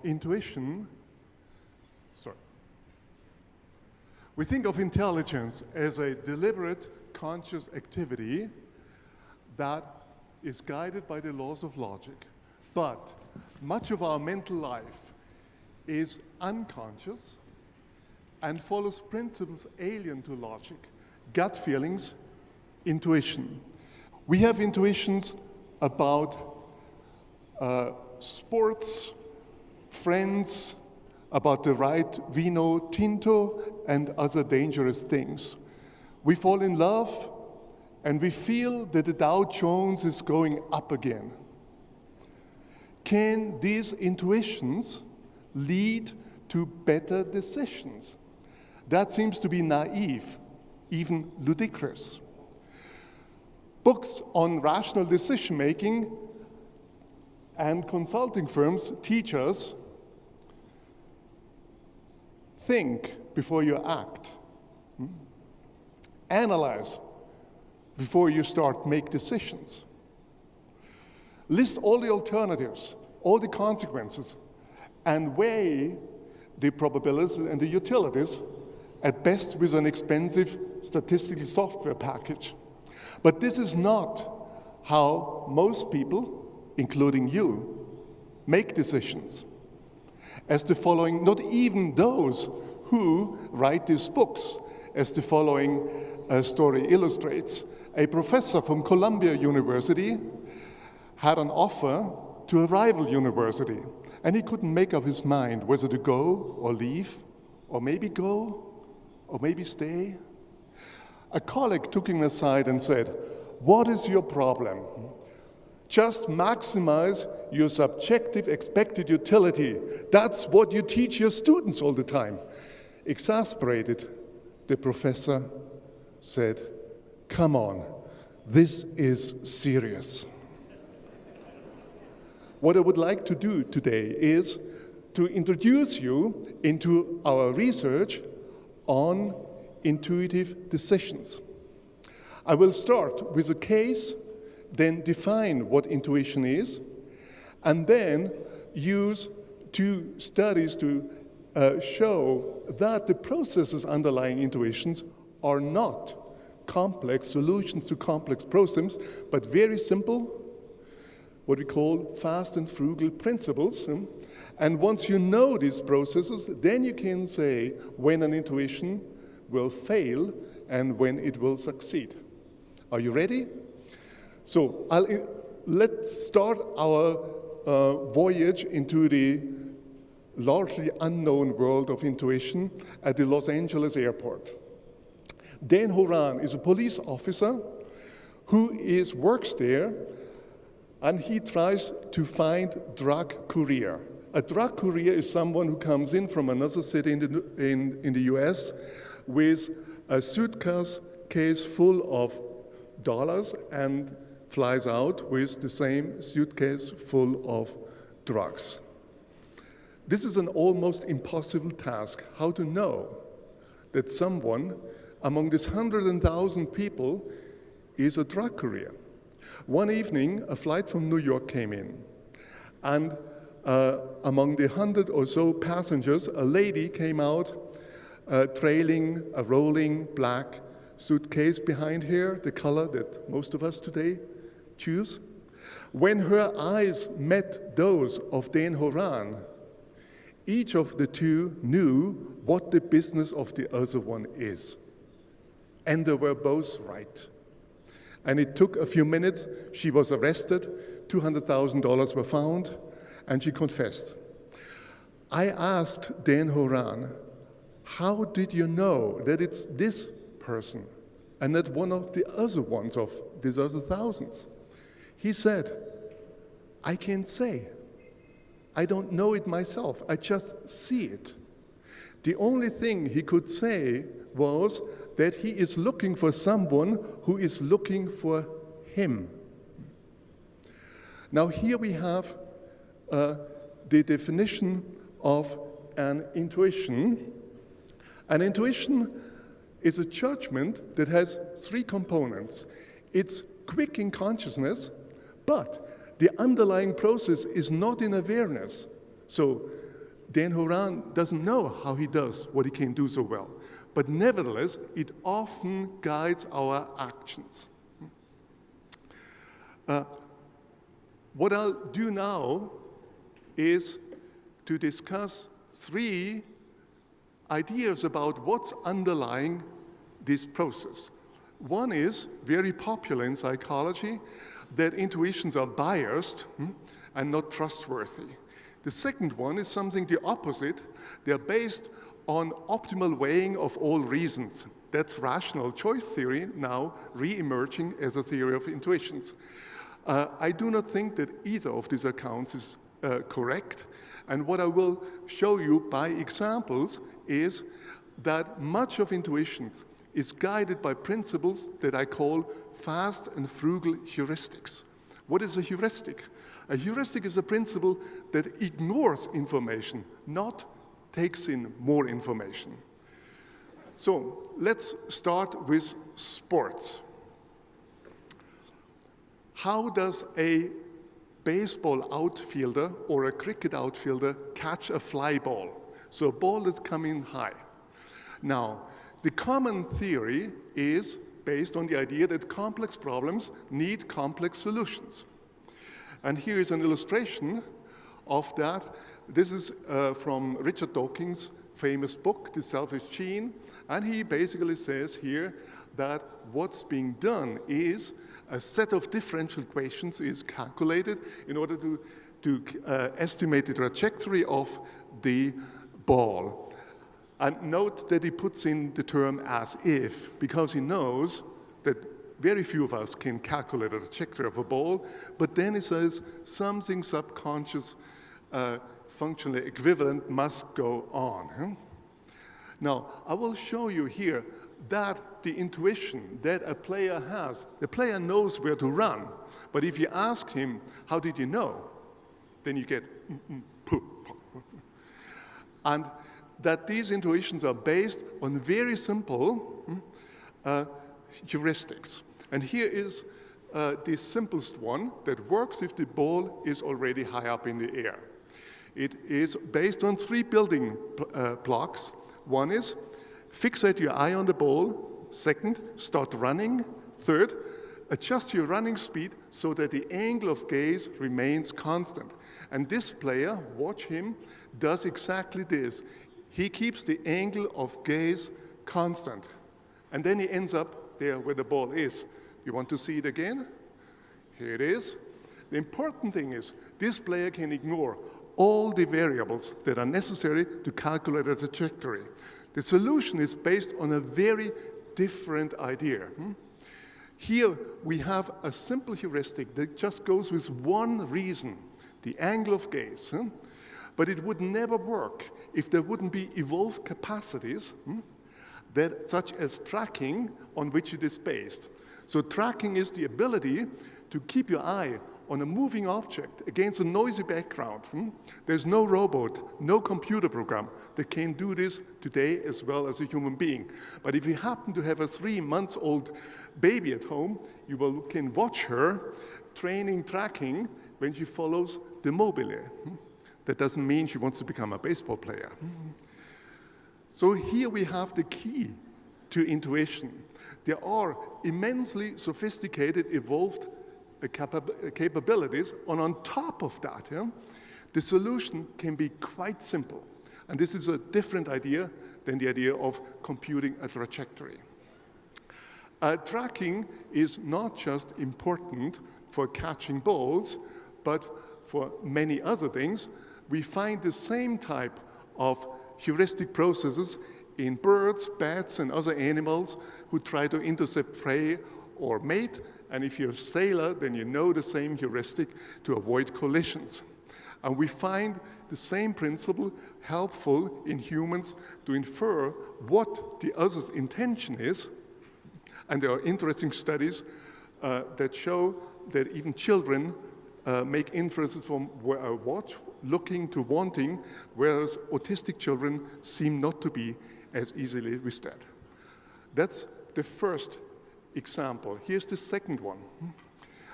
intuition, we think of intelligence as a deliberate, conscious activity that is guided by the laws of logic. But much of our mental life is unconscious and follows principles alien to logic, gut feelings, intuition. We have intuitions about sports, friends, about the right vino tinto and other dangerous things. We fall in love and we feel that the Dow Jones is going up again. Can these intuitions lead to better decisions? That seems to be naive, even ludicrous. Books on rational decision-making and consulting firms teach us, think before you act. Analyze before you start make decisions. List all the alternatives, all the consequences, and weigh the probabilities and the utilities, at best with an expensive statistical software package. But this is not how most people, including you, make decisions. As the following, not even those who write these books, as the following story illustrates. A professor from Columbia University had an offer to a rival university, and he couldn't make up his mind whether to go or leave, or maybe go, or maybe stay. A colleague took him aside and said, "What is your problem? Just maximize your subjective expected utility. That's what you teach your students all the time." Exasperated, the professor said, "Come on, this is serious." What I would like to do today is to introduce you into our research on intuitive decisions. I will start with a case, then define what intuition is, and then use two studies to show that the processes underlying intuitions are not complex solutions to complex problems, but very simple, what we call fast and frugal principles. And once you know these processes, then you can say when an intuition will fail and when it will succeed. Are you ready? So let's start our voyage into the largely unknown world of intuition at the Los Angeles airport. Dan Horan is a police officer who works there, and he tries to find drug courier. A drug courier is someone who comes in from another city in the US with a suitcase full of dollars and flies out with the same suitcase full of drugs. This is an almost impossible task, how to know that someone among this 100,000 people is a drug courier. One evening, a flight from New York came in, and among the 100 or so passengers, a lady came out trailing a rolling black suitcase behind her, the color that most of us today choose. When her eyes met those of Dan Horan, each of the two knew what the business of the other one is. And they were both right. And it took a few minutes. She was arrested, $200,000 were found, and she confessed. I asked Dan Horan, how did you know that it's this person and not one of the other ones of these other thousands? He said, I can't say. I don't know it myself. I just see it. The only thing he could say was that he is looking for someone who is looking for him. Now here we have the definition of an intuition. An intuition is a judgment that has three components. It's quick in consciousness, but the underlying process is not in awareness. So Dan Horan doesn't know how he does what he can do so well, but nevertheless, it often guides our actions. What I'll do now is to discuss 3 ideas about what's underlying this process. One is very popular in psychology, that intuitions are biased and not trustworthy. The second one is something the opposite. They're based on optimal weighing of all reasons. That's rational choice theory now re-emerging as a theory of intuitions. I do not think that either of these accounts is correct. And what I will show you by examples is that much of intuition is guided by principles that I call fast and frugal heuristics. What is a heuristic? A heuristic is a principle that ignores information, not takes in more information. So let's start with sports. How does a baseball outfielder or a cricket outfielder catch a fly ball? So a ball that's coming high. Now, the common theory is based on the idea that complex problems need complex solutions. And here is an illustration of that. This is from Richard Dawkins' famous book, The Selfish Gene, and he basically says here that what's being done is a set of differential equations is calculated in order to estimate the trajectory of the ball. And note that he puts in the term as if, because he knows that very few of us can calculate the trajectory of a ball, but then he says something subconscious, functionally equivalent must go on. Now, I will show you here that the intuition that a player has, the player knows where to run, but if you ask him, how did you know? Then you get, and that these intuitions are based on very simple heuristics. And here is the simplest one that works if the ball is already high up in the air. It is based on 3 building blocks. One is fixate your eye on the ball. Second, start running. Third, adjust your running speed so that the angle of gaze remains constant. And this player, watch him, does exactly this. He keeps the angle of gaze constant. And then he ends up there where the ball is. You want to see it again? Here it is. The important thing is this player can ignore all the variables that are necessary to calculate a trajectory. The solution is based on a very different idea. Here we have a simple heuristic that just goes with one reason, the angle of gaze. But it would never work if there wouldn't be evolved capacities that, such as tracking, on which it is based. So tracking is the ability to keep your eye on a moving object against a noisy background. There's no robot, no computer program that can do this today as well as a human being. But if you happen to have a 3-month-old baby at home, you can watch her tracking when she follows the mobile. That doesn't mean she wants to become a baseball player. So here we have the key to intuition. There are immensely sophisticated, evolved capabilities, and on top of that, the solution can be quite simple. And this is a different idea than the idea of computing a trajectory. Tracking is not just important for catching balls, but for many other things. We find the same type of heuristic processes in birds, bats, and other animals who try to intercept prey or mate. And if you're a sailor, then you know the same heuristic to avoid collisions. And we find the same principle helpful in humans to infer what the other's intention is. And there are interesting studies that show that even children make inferences from what, looking to wanting, whereas autistic children seem not to be as easily with that. That's the first example. Here's the second one.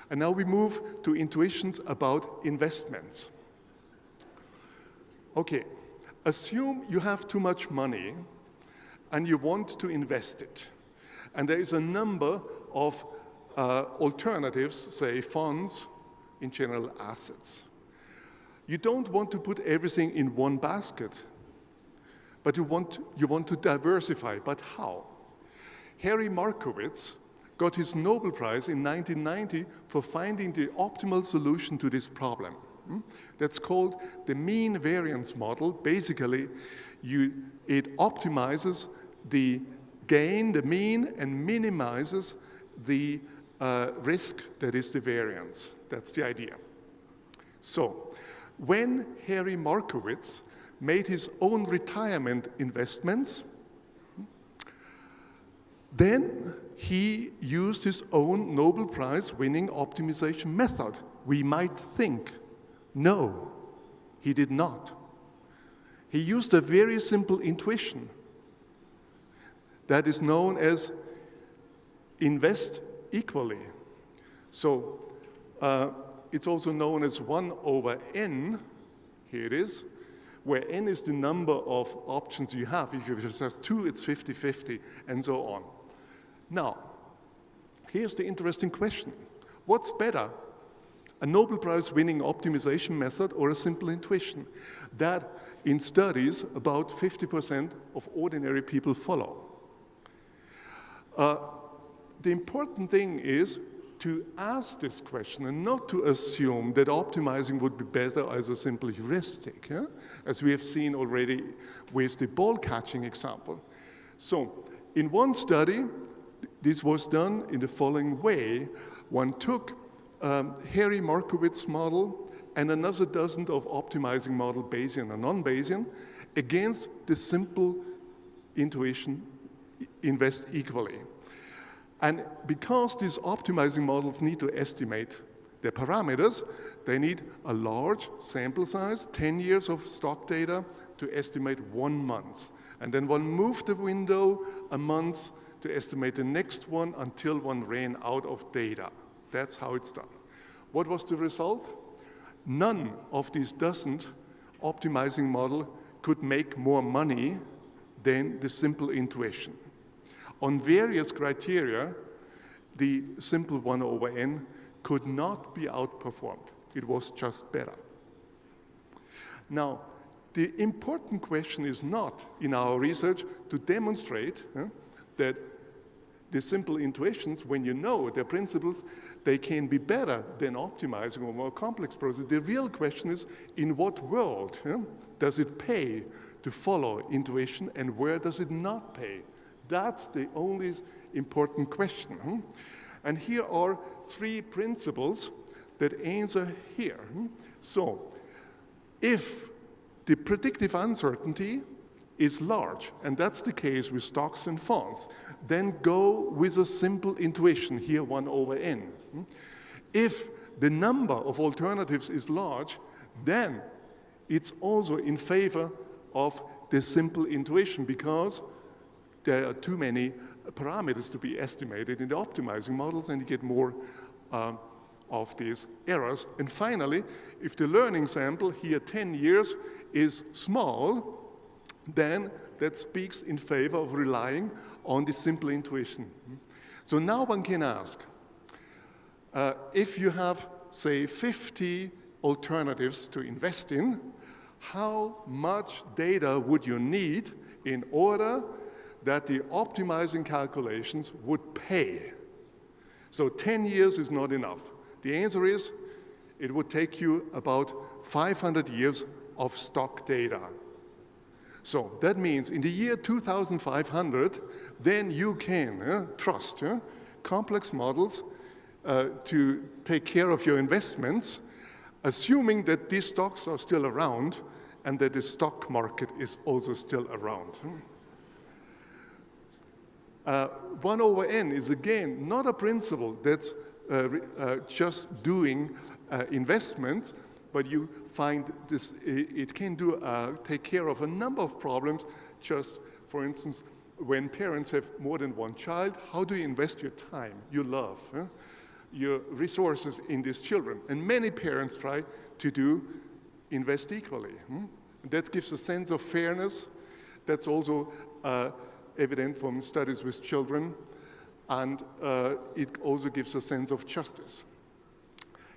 And now we move to intuitions about investments. Okay, Assume you have too much money and you want to invest it. And there is a number of alternatives, say funds, in general assets. You don't want to put everything in one basket, but you want to diversify. But how? Harry Markowitz got his Nobel Prize in 1990 for finding the optimal solution to this problem. That's called the mean variance model. Basically, it optimizes the gain, the mean, and minimizes the risk, that is the variance. That's the idea. So, when Harry Markowitz made his own retirement investments, then he used his own Nobel Prize winning optimization method. We might think, no, he did not. He used a very simple intuition that is known as invest equally. So it's also known as 1 over n, here it is, where n is the number of options you have. If you just have 2, it's 50-50, and so on. Now, here's the interesting question. What's better, a Nobel Prize winning optimization method or a simple intuition? That in studies, about 50% of ordinary people follow. The important thing is to ask this question and not to assume that optimizing would be better as a simple heuristic, as we have seen already with the ball catching example. So, in one study, this was done in the following way. One took Harry Markowitz model and another dozen of optimizing model, Bayesian and non-Bayesian, against the simple intuition, invest equally. And because these optimizing models need to estimate their parameters, they need a large sample size, 10 years of stock data, to estimate 1 month. And then one moved the window a month to estimate the next one until one ran out of data. That's how it's done. What was the result? None of these dozen optimizing model could make more money than the simple intuition. On various criteria, the simple 1 over n could not be outperformed. It was just better. Now, the important question is not in our research to demonstrate that the simple intuitions, when you know their principles, they can be better than optimizing or more complex processes. The real question is, in what world does it pay to follow intuition and where does it not pay? That's the only important question. And here are 3 principles that answer here. So, if the predictive uncertainty is large, and that's the case with stocks and funds, then go with a simple intuition, here 1 over n. If the number of alternatives is large, then it's also in favor of the simple intuition because there are too many parameters to be estimated in the optimizing models and you get more of these errors. And finally, if the learning sample, here 10 years, is small, then that speaks in favor of relying on the simple intuition. So now one can ask, if you have, say, 50 alternatives to invest in, how much data would you need in order that the optimizing calculations would pay? So 10 years is not enough. The answer is, it would take you about 500 years of stock data. So that means in the year 2500, then you can trust complex models to take care of your investments, assuming that these stocks are still around and that the stock market is also still around. 1 over n is again not a principle that's just doing investments, but you find this, it can take care of a number of problems. Just, for instance, when parents have more than 1 child, how do you invest your time, your love, your resources in these children? And many parents try to invest equally. That gives a sense of fairness. That's also evident from studies with children, and it also gives a sense of justice.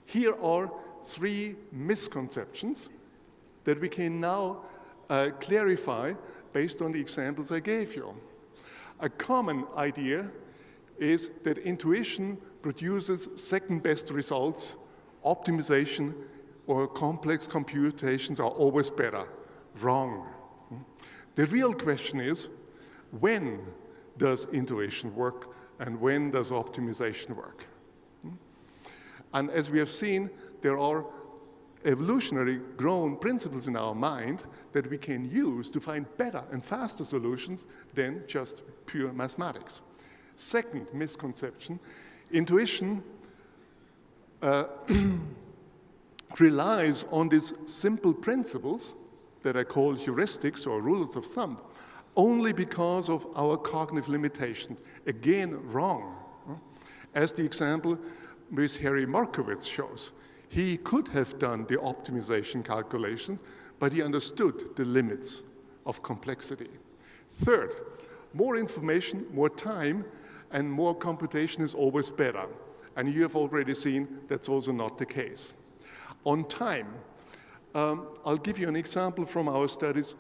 Here are 3 misconceptions that we can now clarify based on the examples I gave you. A common idea is that intuition produces second-best results, optimization or complex computations are always better. Wrong. The real question is, when does intuition work and when does optimization work? And as we have seen, there are evolutionary grown principles in our mind that we can use to find better and faster solutions than just pure mathematics. Second misconception, intuition relies on these simple principles that I call heuristics or rules of thumb only because of our cognitive limitations. Again, wrong. As the example with Harry Markowitz shows, he could have done the optimization calculation, but he understood the limits of complexity. Third, more information, more time, and more computation is always better. And you have already seen that's also not the case. On time, I'll give you an example from our studies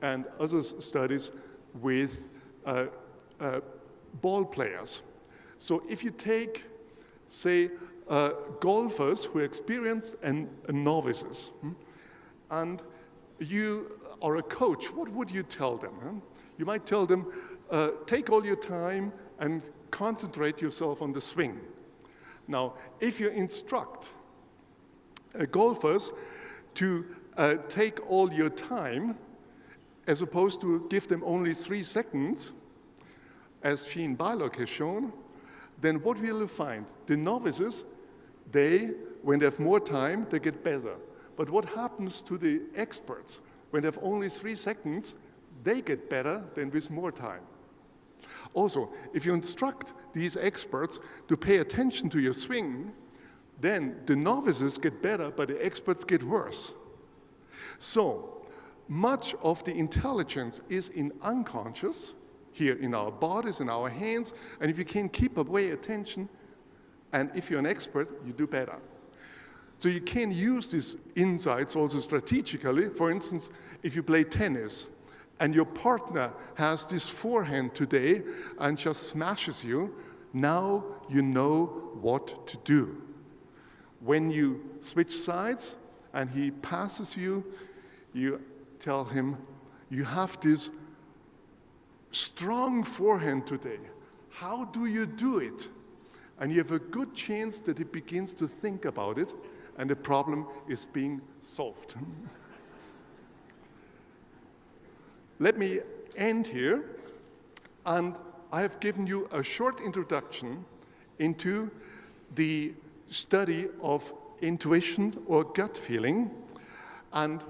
and other studies with ball players. So if you take, say, golfers who are experienced and novices, and you are a coach, what would you tell them? You might tell them, take all your time and concentrate yourself on the swing. Now, if you instruct golfers to take all your time, as opposed to give them only 3 seconds, as Sheen Bylock has shown, then what will you find? The novices, when they have more time, they get better. But what happens to the experts? When they have only 3 seconds, they get better than with more time. Also, if you instruct these experts to pay attention to your swing, then the novices get better, but the experts get worse. So, much of the intelligence is in unconscious, here in our bodies, in our hands, and if you can keep away attention, and if you're an expert, you do better. So you can use these insights also strategically. For instance, if you play tennis, and your partner has this forehand today and just smashes you, now you know what to do. When you switch sides and he passes you, you tell him, you have this strong forehand today. How do you do it? And you have a good chance that he begins to think about it, and the problem is being solved. Let me end here, and I have given you a short introduction into the study of intuition or gut feeling, and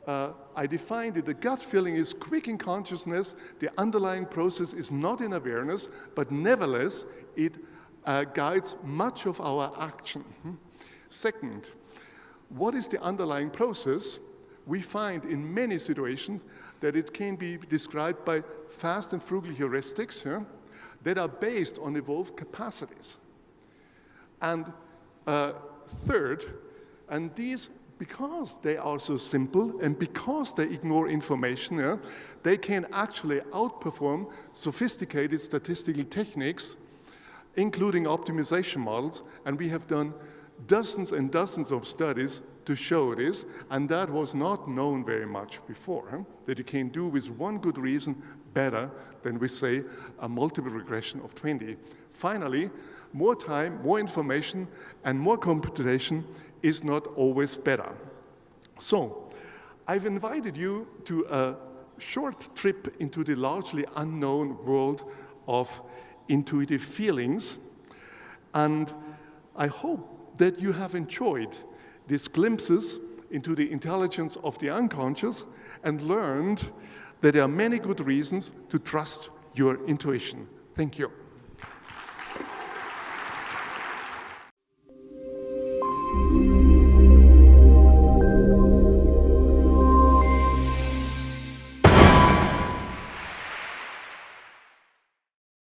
I defined that the gut feeling is quick in consciousness, the underlying process is not in awareness, but nevertheless, it guides much of our action. Second, what is the underlying process? We find in many situations that it can be described by fast and frugal heuristics that are based on evolved capacities. And third, and these, because they are so simple and because they ignore information, they can actually outperform sophisticated statistical techniques, including optimization models, and we have done dozens and dozens of studies to show this, and that was not known very much before, that you can do with one good reason better than with, say, a multiple regression of 20. Finally, more time, more information, and more computation is not always better. So, I've invited you to a short trip into the largely unknown world of intuitive feelings, and I hope that you have enjoyed these glimpses into the intelligence of the unconscious and learned that there are many good reasons to trust your intuition. Thank you.